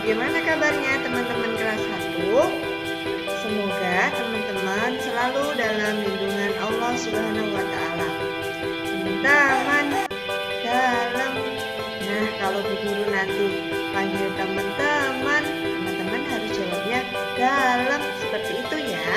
bagaimana kabarnya teman-teman kelas 1? Semoga teman-teman selalu dalam lindungan Allah Subhanahu wa Ta'ala. Teman-teman dalam. Nah, kalau Bu Guru nanti panggil teman-teman, teman-teman harus jawabnya dalam, seperti itu ya.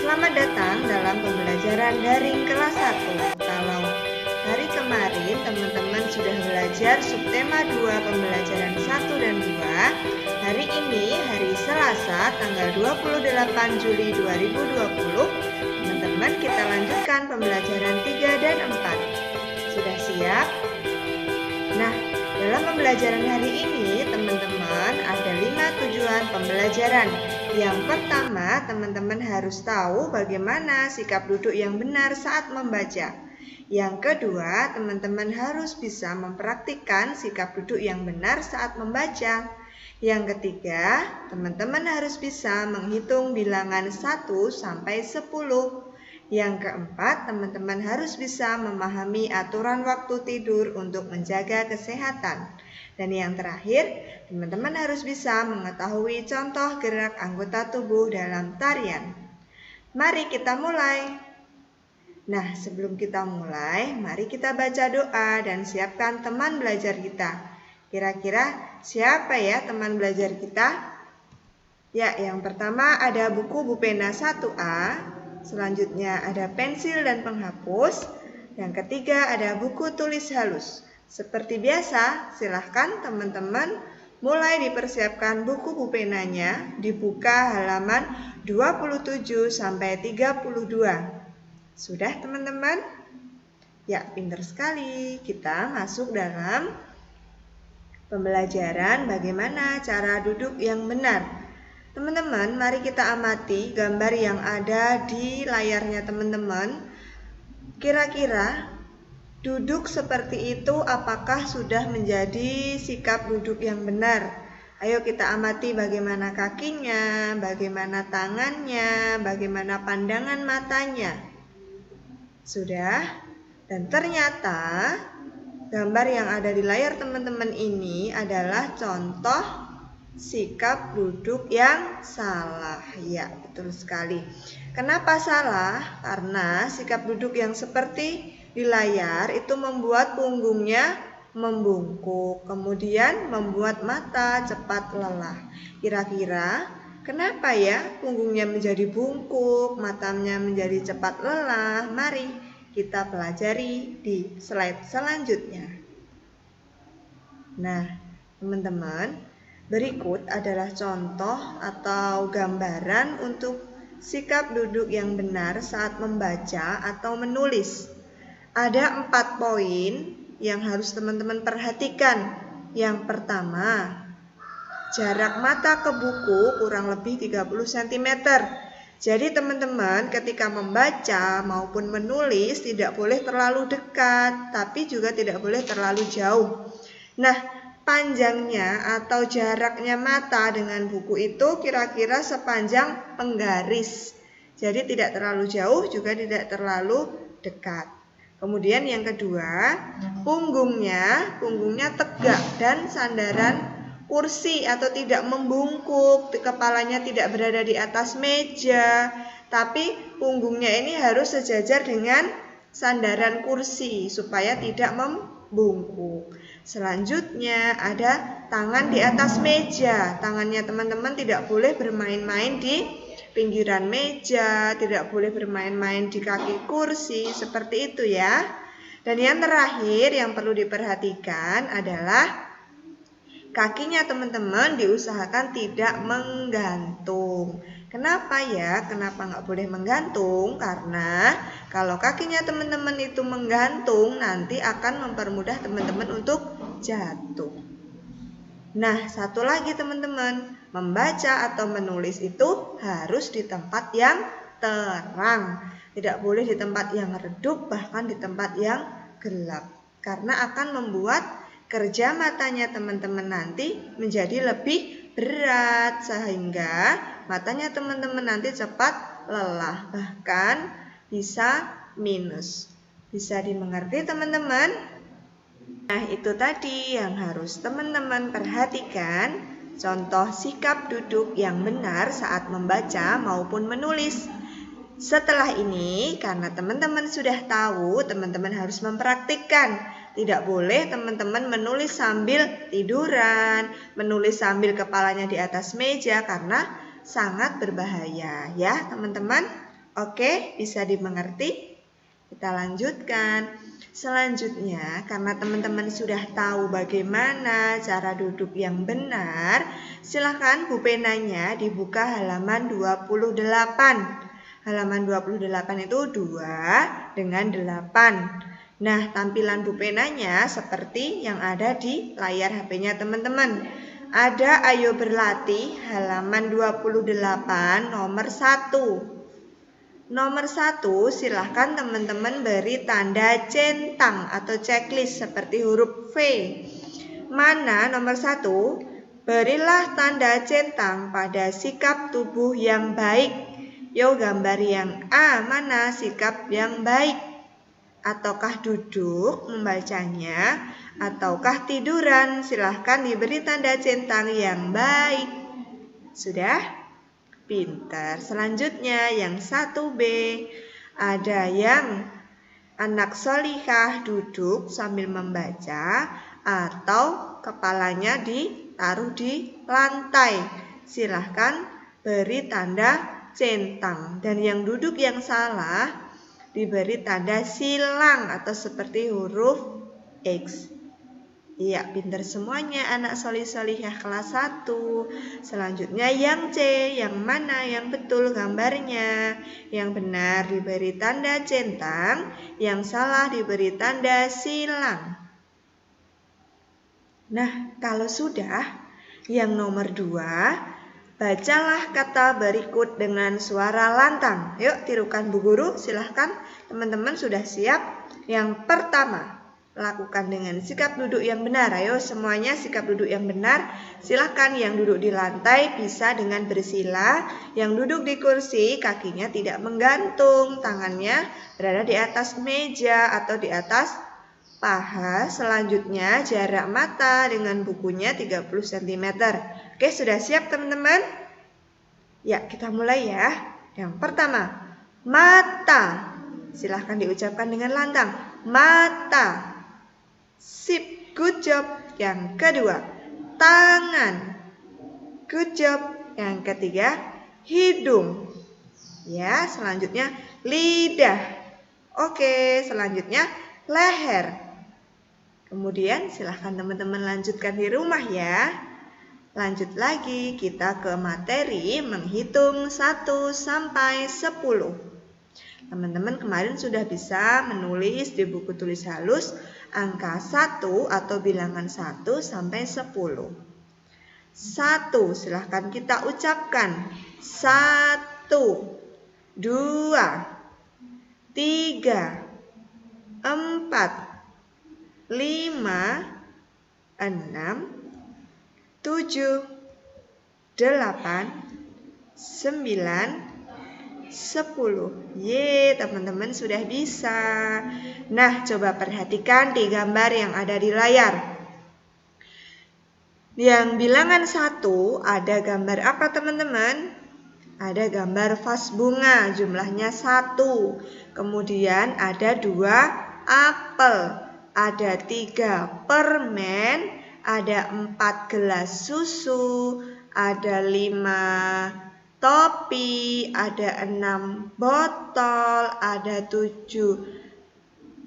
Selamat datang dalam pembelajaran daring kelas 1. Kalau hari kemarin teman-teman sudah belajar subtema 2 pembelajaran 1 dan 2. Hari ini hari Selasa tanggal 28 Juli 2020. Teman-teman kita lanjutkan pembelajaran 3 dan 4. Sudah siap? Nah, dalam pembelajaran hari ini teman-teman ada 5 tujuan pembelajaran. Yang pertama, teman-teman harus tahu bagaimana sikap duduk yang benar saat membaca. Yang kedua, teman-teman harus bisa mempraktikkan sikap duduk yang benar saat membaca. Yang ketiga, teman-teman harus bisa menghitung bilangan 1 sampai 10. Yang keempat, teman-teman harus bisa memahami aturan waktu tidur untuk menjaga kesehatan. Dan yang terakhir, teman-teman harus bisa mengetahui contoh gerak anggota tubuh dalam tarian. Mari kita mulai. Nah, sebelum kita mulai, mari kita baca doa dan siapkan teman belajar kita. Kira-kira siapa ya teman belajar kita? Ya, yang pertama ada buku Bupena 1A. Selanjutnya ada pensil dan penghapus. Yang ketiga ada buku tulis halus. Seperti biasa, silahkan teman-teman mulai dipersiapkan buku bupenanya, dibuka halaman 27 sampai 32. Sudah teman-teman? Ya, pintar sekali. Kita masuk dalam pembelajaran bagaimana cara duduk yang benar. Teman-teman, mari kita amati gambar yang ada di layarnya teman-teman. Kira-kira duduk seperti itu apakah sudah menjadi sikap duduk yang benar? Ayo kita amati bagaimana kakinya, bagaimana tangannya, bagaimana pandangan matanya. Sudah? Dan ternyata gambar yang ada di layar teman-teman ini adalah contoh sikap duduk yang salah. Ya, betul sekali. Kenapa salah? Karena sikap duduk yang seperti di layar itu membuat punggungnya membungkuk, kemudian membuat mata cepat lelah. Kira-kira kenapa ya punggungnya menjadi bungkuk, matanya menjadi cepat lelah? Mari kita pelajari di slide selanjutnya. Nah, teman-teman, berikut adalah contoh atau gambaran untuk sikap duduk yang benar saat membaca atau menulis. Ada 4 poin yang harus teman-teman perhatikan. Yang pertama, jarak mata ke buku kurang lebih 30 cm. Jadi teman-teman ketika membaca maupun menulis tidak boleh terlalu dekat, tapi juga tidak boleh terlalu jauh. Nah, panjangnya atau jaraknya mata dengan buku itu kira-kira sepanjang penggaris. Jadi tidak terlalu jauh juga tidak terlalu dekat. Kemudian yang kedua, punggungnya tegak dan sandaran kursi atau tidak membungkuk, kepalanya tidak berada di atas meja, tapi punggungnya ini harus sejajar dengan sandaran kursi supaya tidak membungkuk. Selanjutnya ada tangan di atas meja. Tangannya teman-teman tidak boleh bermain-main di pinggiran meja, tidak boleh bermain-main di kaki kursi, seperti itu ya. Dan yang terakhir yang perlu diperhatikan adalah kakinya teman-teman diusahakan tidak menggantung. Kenapa ya? Kenapa nggak boleh menggantung? Karena kalau kakinya teman-teman itu menggantung, nanti akan mempermudah teman-teman untuk jatuh. Nah, satu lagi teman-teman, membaca atau menulis itu harus di tempat yang terang. Tidak boleh di tempat yang redup, bahkan di tempat yang gelap. Karena akan membuat kerja matanya teman-teman nanti menjadi lebih berat, sehingga matanya teman-teman nanti cepat lelah, bahkan bisa minus. Bisa dimengerti teman-teman? Nah, itu tadi yang harus teman-teman perhatikan contoh sikap duduk yang benar saat membaca maupun menulis. Setelah ini, karena teman-teman sudah tahu, teman-teman harus mempraktikkan. Tidak boleh teman-teman menulis sambil tiduran, menulis sambil kepalanya di atas meja karena sangat berbahaya ya teman-teman. Oke, bisa dimengerti? Kita lanjutkan. Selanjutnya, karena teman-teman sudah tahu bagaimana cara duduk yang benar, silakan bupenanya dibuka halaman 28. Halaman 28 itu 2 dengan 8. Nah, tampilan bupenanya seperti yang ada di layar HP-nya teman-teman. Ada Ayo Berlatih halaman 28 nomor 1. Nomor 1 silahkan teman-teman beri tanda centang atau checklist seperti huruf V. Mana nomor 1? Berilah tanda centang pada sikap tubuh yang baik. Yuk gambar yang A, mana sikap yang baik? Ataukah duduk membacanya, ataukah tiduran? Silahkan diberi tanda centang yang baik. Sudah? Pintar. Selanjutnya yang 1B. Ada yang anak solihah duduk sambil membaca atau kepalanya ditaruh di lantai. Silahkan beri tanda centang. Dan yang duduk yang salah diberi tanda silang atau seperti huruf X. Iya, pintar semuanya anak solih-solihah kelas 1. Selanjutnya yang C, yang mana yang betul gambarnya? Yang benar diberi tanda centang, yang salah diberi tanda silang. Nah, kalau sudah, yang nomor 2, bacalah kata berikut dengan suara lantang. Yuk tirukan Bu Guru, silahkan. Teman-teman sudah siap? Yang pertama, lakukan dengan sikap duduk yang benar. Ayo semuanya sikap duduk yang benar. Silahkan yang duduk di lantai bisa dengan bersila. Yang duduk di kursi kakinya tidak menggantung. Tangannya berada di atas meja atau di atas paha. Selanjutnya jarak mata dengan bukunya 30 cm. Oke, sudah siap teman-teman? Ya, kita mulai ya. Yang pertama, mata. Silahkan diucapkan dengan lantang. Mata. Sip, good job. Yang kedua, tangan. Good job. Yang ketiga, hidung. Ya, selanjutnya lidah. Oke, selanjutnya leher. Kemudian silahkan teman-teman lanjutkan di rumah ya. Lanjut lagi, kita ke materi menghitung 1 sampai 10. Teman-teman kemarin sudah bisa menulis di buku tulis halus angka 1 atau bilangan 1 sampai 10. 1, silahkan kita ucapkan. 1, 2, 3, 4, 5, 6, 7, 8, 9, 10. Ye, teman-teman sudah bisa. Nah, coba perhatikan di gambar yang ada di layar. Yang bilangan 1 ada gambar apa teman-teman? Ada gambar vas bunga, jumlahnya 1. Kemudian ada 2 apel, ada 3 permen, ada 4 gelas susu, ada 5 topi, ada 6 botol, ada 7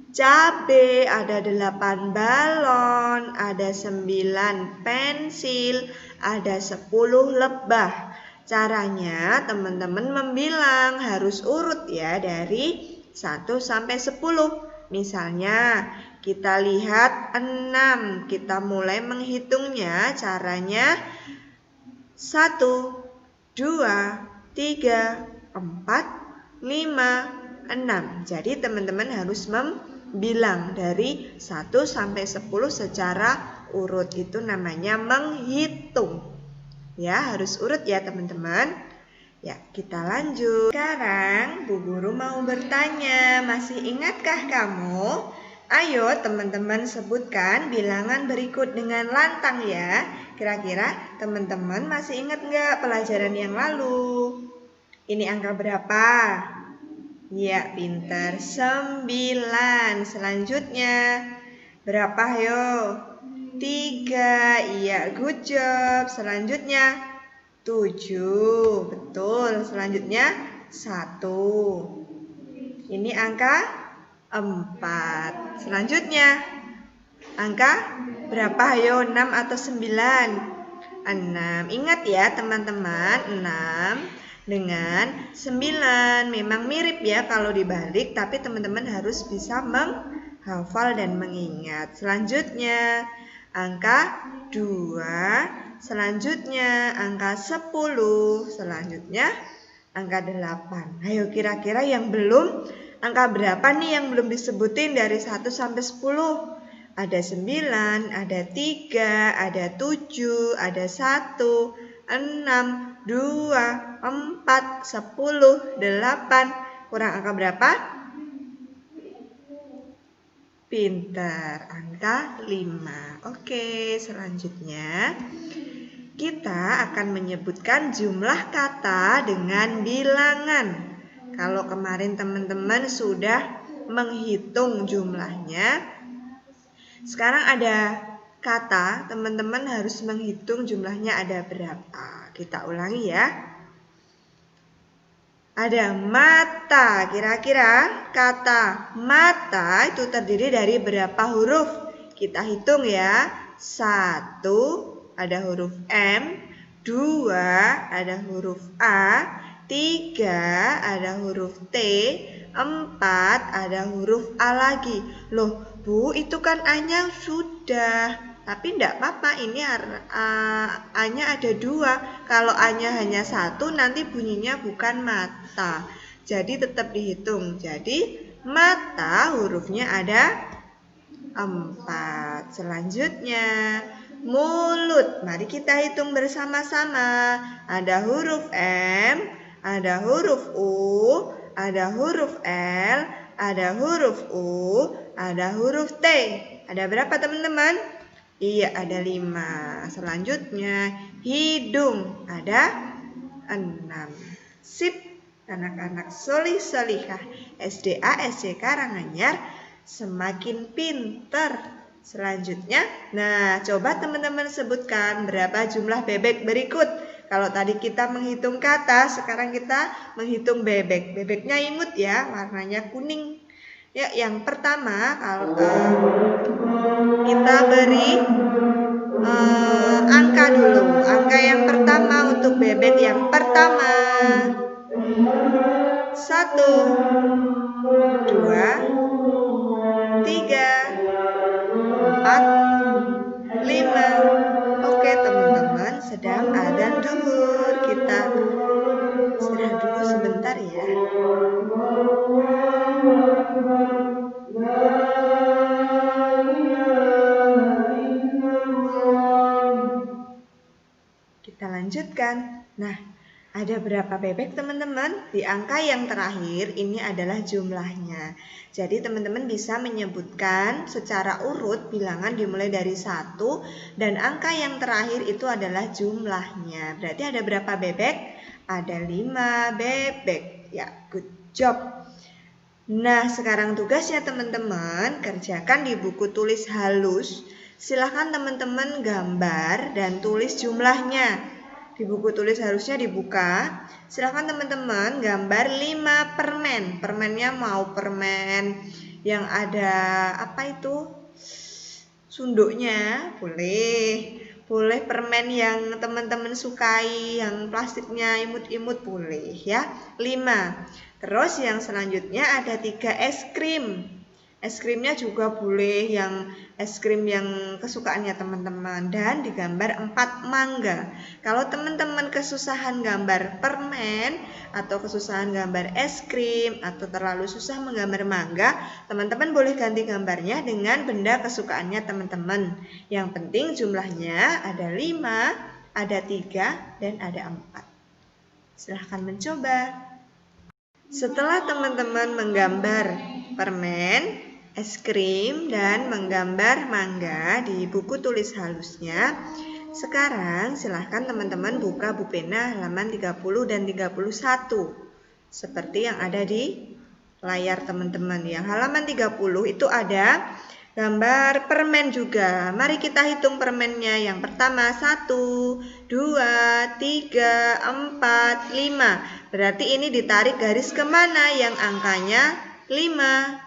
cabai, ada 8 balon, ada 9 pensil, ada 10 lebah. Caranya teman-teman membilang harus urut ya dari 1 sampai 10. Misalnya kita lihat 6, kita mulai menghitungnya caranya 1, 2, 3, 4, 5, 6. Jadi teman-teman harus membilang dari 1 sampai 10 secara urut. Itu namanya menghitung. Ya, harus urut ya teman-teman. Ya, kita lanjut. Sekarang Bu Guru mau bertanya, masih ingatkah kamu Ayo teman-teman sebutkan bilangan berikut dengan lantang ya. Kira-kira teman-teman masih ingat nggak pelajaran yang lalu? Ini angka berapa? Ya, pintar. 9. Selanjutnya berapa yo? 3. Iya, good job. Selanjutnya 7. Betul. Selanjutnya 1. Ini angka 4. Selanjutnya angka berapa? Ayo, 6 atau 9? 6. Ingat ya teman-teman, 6 dengan 9 memang mirip ya kalau dibalik, tapi teman-teman harus bisa menghafal dan mengingat. Selanjutnya angka 2. Selanjutnya angka 10. Selanjutnya angka 8. Ayo kira-kira yang belum, angka berapa nih yang belum disebutin dari 1 sampai 10? Ada 9, ada 3, ada 7, ada 1, 6, 2, 4, 10, 8. Kurang angka berapa? Pintar, angka 5. Oke, selanjutnya kita akan menyebutkan jumlah kata dengan bilangan. Kalau kemarin teman-teman sudah menghitung jumlahnya, sekarang ada kata, teman-teman harus menghitung jumlahnya ada berapa. Kita ulangi ya. Ada mata. Kira-kira kata mata itu terdiri dari berapa huruf? Kita hitung ya. 1 ada huruf M, 2 ada huruf A, 3 ada huruf T, 4 ada huruf A lagi. Loh, Bu, itu kan A-nya sudah. Tapi enggak apa-apa, ini A-nya ada 2. Kalau A-nya hanya 1, nanti bunyinya bukan mata. Jadi tetap dihitung. Jadi mata hurufnya ada 4. Selanjutnya mulut. Mari kita hitung bersama-sama. Ada huruf M, ada huruf U, ada huruf L, ada huruf U, ada huruf T. Ada berapa teman-teman? Iya, ada 5. Selanjutnya hidung. Ada 6. Sip, anak-anak solih solihah SDA SC Karanganyar semakin pintar. Selanjutnya, nah coba teman-teman sebutkan berapa jumlah bebek berikut. Kalau tadi kita menghitung kata, sekarang kita menghitung bebek. Bebeknya imut ya, warnanya kuning. Ya, yang pertama kalau kita beri angka dulu. Angka yang pertama untuk bebek yang pertama. 1, 2, 3, 4, 5. Oke teman-teman, sedang adzan zuhur. Kita istirahat dulu sebentar ya. Kita lanjutkan. Nah, ada berapa bebek teman-teman? Di angka yang terakhir ini adalah jumlahnya. Jadi teman-teman bisa menyebutkan secara urut bilangan dimulai dari 1 dan angka yang terakhir itu adalah jumlahnya. Berarti ada berapa bebek? Ada 5 bebek. Ya, good job. Nah, sekarang tugasnya teman-teman kerjakan di buku tulis halus. Silahkan teman-teman gambar dan tulis jumlahnya. Di buku tulis harusnya dibuka. Silahkan teman-teman gambar 5 permen. Permennya mau permen yang ada apa itu? Sunduknya boleh. Boleh permen yang teman-teman sukai, yang plastiknya imut-imut boleh ya. 5. Terus yang selanjutnya ada 3 es krim. Es krimnya juga boleh yang es krim yang kesukaannya teman-teman. Dan digambar 4 mangga. Kalau teman-teman kesusahan gambar permen atau kesusahan gambar es krim atau terlalu susah menggambar mangga, teman-teman boleh ganti gambarnya dengan benda kesukaannya teman-teman. Yang penting jumlahnya ada 5, ada 3, dan ada 4. Silahkan mencoba. Setelah teman-teman menggambar permen, es krim dan menggambar mangga di buku tulis halusnya. Sekarang silahkan teman-teman buka Bu Pena halaman 30 dan 31 seperti yang ada di layar teman-teman. Yang halaman 30 itu ada gambar permen juga. Mari kita hitung permennya. Yang pertama 1, 2, 3, 4, 5. Berarti ini ditarik garis kemana? Yang angkanya 5.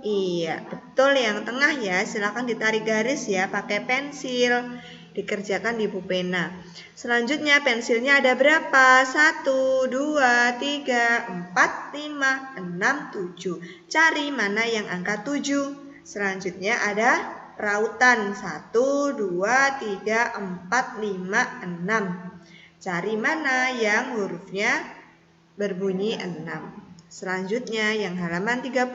Iya, betul yang tengah ya. Silakan ditarik garis ya pakai pensil. Dikerjakan di Bu Pena. Selanjutnya pensilnya ada berapa? 1, 2, 3, 4, 5, 6, 7. Cari mana yang angka 7. Selanjutnya ada rautan 1, 2, 3, 4, 5, 6. Cari mana yang hurufnya berbunyi 6. Selanjutnya yang halaman 31,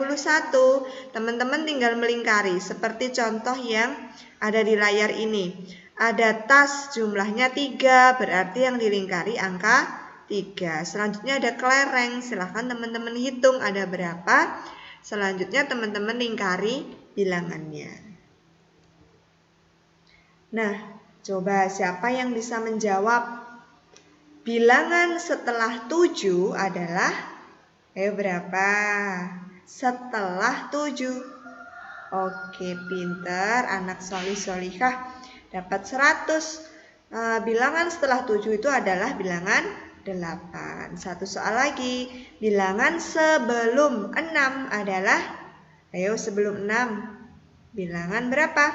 teman-teman tinggal melingkari seperti contoh yang ada di layar ini. Ada tas jumlahnya 3, berarti yang dilingkari angka 3. Selanjutnya ada kelereng, silahkan teman-teman hitung ada berapa. Selanjutnya teman-teman lingkari bilangannya. Nah, coba siapa yang bisa menjawab? Bilangan setelah 7 adalah, ayo berapa? Setelah 7. Oke, pinter, anak solih-solihah dapat 100. Bilangan setelah 7 itu adalah bilangan 8. Satu soal lagi. Bilangan sebelum 6 adalah, ayo sebelum 6. Bilangan berapa?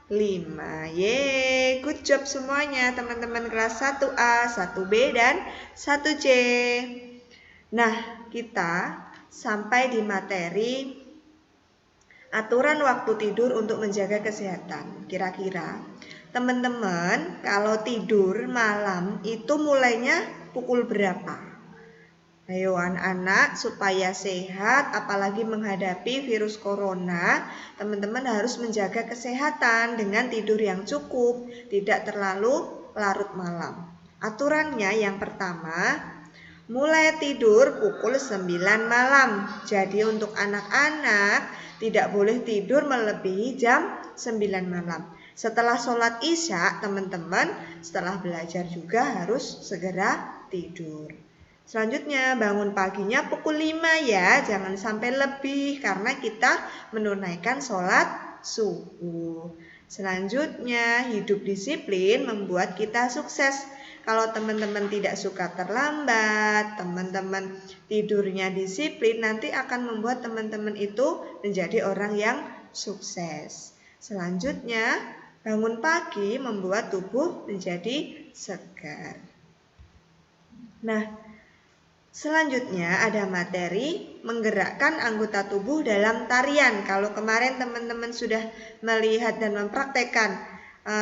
5. Yeay, good job semuanya teman-teman kelas 1A, 1B, dan 1C. Nah, kita sampai di materi aturan waktu tidur untuk menjaga kesehatan. Kira-kira teman-teman kalau tidur malam itu mulainya pukul berapa? Ayo anak-anak, supaya sehat apalagi menghadapi virus corona, teman-teman harus menjaga kesehatan dengan tidur yang cukup, tidak terlalu larut malam. Aturannya yang pertama, mulai tidur pukul 9 malam. Jadi untuk anak-anak tidak boleh tidur melebihi jam 9 malam. Setelah sholat isya, teman-teman setelah belajar juga harus segera tidur. Selanjutnya bangun paginya pukul 5 ya, jangan sampai lebih karena kita menunaikan sholat subuh. Selanjutnya hidup disiplin membuat kita sukses. Kalau teman-teman tidak suka terlambat, teman-teman tidurnya disiplin, nanti akan membuat teman-teman itu menjadi orang yang sukses. Selanjutnya bangun pagi membuat tubuh menjadi segar. Nah, selanjutnya ada materi menggerakkan anggota tubuh dalam tarian. Kalau kemarin teman-teman sudah melihat dan mempraktekkan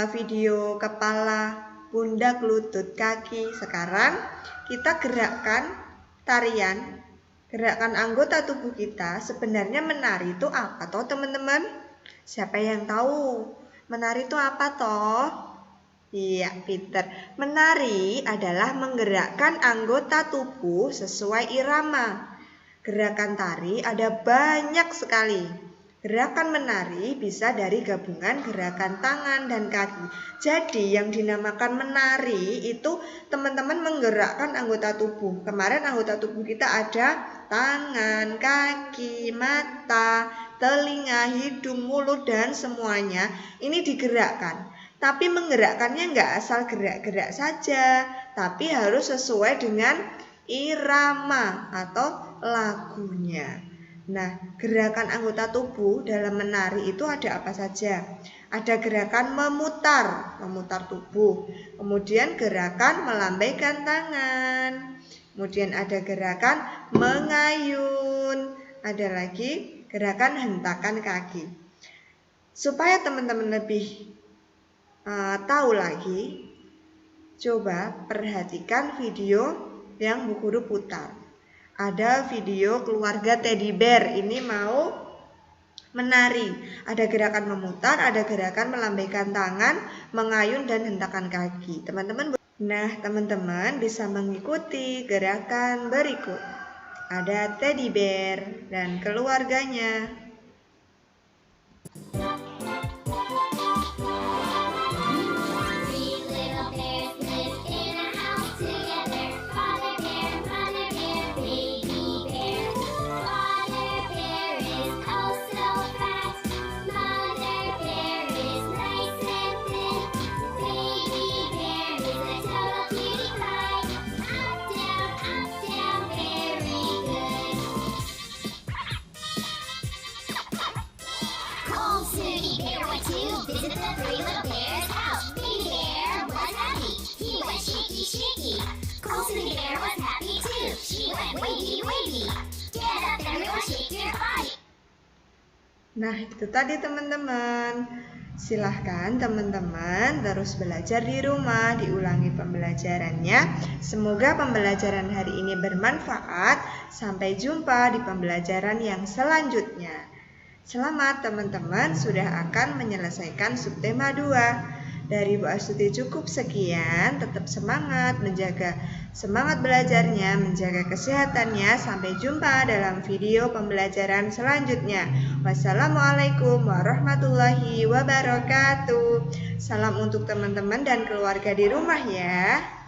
video kepala, pundak, lutut, kaki, sekarang kita gerakkan tarian, gerakan anggota tubuh kita. Sebenarnya menari itu apa toh teman-teman? Siapa yang tahu? Menari itu apa toh? Iya, pinter. Menari adalah menggerakkan anggota tubuh sesuai irama. Gerakan tari ada banyak sekali. Gerakan menari bisa dari gabungan gerakan tangan dan kaki. Jadi yang dinamakan menari itu teman-teman menggerakkan anggota tubuh. Kemarin anggota tubuh kita ada tangan, kaki, mata, telinga, hidung, mulut, dan semuanya. Ini digerakkan. Tapi menggerakkannya nggak asal gerak-gerak saja, tapi harus sesuai dengan irama atau lagunya. Nah, gerakan anggota tubuh dalam menari itu ada apa saja? Ada gerakan memutar tubuh. Kemudian gerakan melambaikan tangan. Kemudian ada gerakan mengayun. Ada lagi gerakan hentakan kaki. Supaya teman-teman lebih tahu lagi, coba perhatikan video yang Bu Guru putar. Ada video keluarga teddy bear, ini mau menari. Ada gerakan memutar, ada gerakan melambaikan tangan, mengayun, dan hentakan kaki. Teman-teman bisa mengikuti gerakan berikut. Ada teddy bear dan keluarganya. Visit the three little bears' house. Baby bear was happy. He went shaky, shaky. Colson bear was happy too. She went wavy, wavy. Get up, everyone, shake your body. Nah, itu tadi teman-teman. Silahkan teman-teman terus belajar di rumah, diulangi pembelajarannya. Semoga pembelajaran hari ini bermanfaat. Sampai jumpa di pembelajaran yang selanjutnya. Selamat teman-teman sudah akan menyelesaikan subtema 2. Dari Bu Astuti cukup sekian. Tetap semangat, menjaga semangat belajarnya, menjaga kesehatannya. Sampai jumpa dalam video pembelajaran selanjutnya. Wassalamualaikum warahmatullahi wabarakatuh. Salam untuk teman-teman dan keluarga di rumah ya.